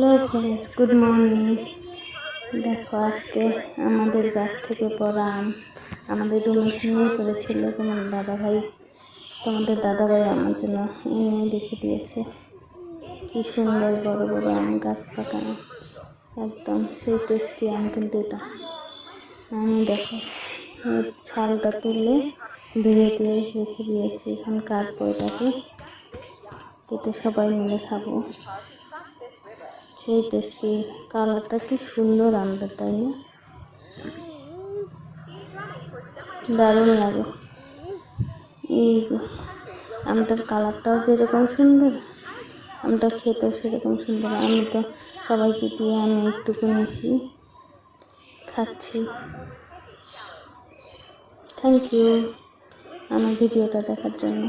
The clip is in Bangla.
Hello friends, good morning. দেখো আজকে আমাদের গাছ থেকে পড়া আম আমাদের রুমের সামনে করেছিল তোমাদের দাদাভাই আমার জন্য এনে রেখে দিয়েছে। কি সুন্দর বড় বড় আম, গাছ পাকা আম, একদম সেই টেস্টি আম। কিন্তু এটা আমি দেখাচ্ছি, ছালটা তুলে ধুয়ে রেখে দিয়েছি। এখন কাটবো, এটাকে কেটে সবাই মিলে খাবো। সেই টেস্টি, কালারটা কি সুন্দর আমটা, তাই না? দারুণ লাগে। এই আমটার কালারটাও যেরকম সুন্দর, আমটা খেতেও সেরকম সুন্দর। আমি তো সবাইকে দিয়ে আমি একটুকু নিয়েছি, খাচ্ছি। থ্যাংক ইউ আমার ভিডিওটা দেখার জন্য।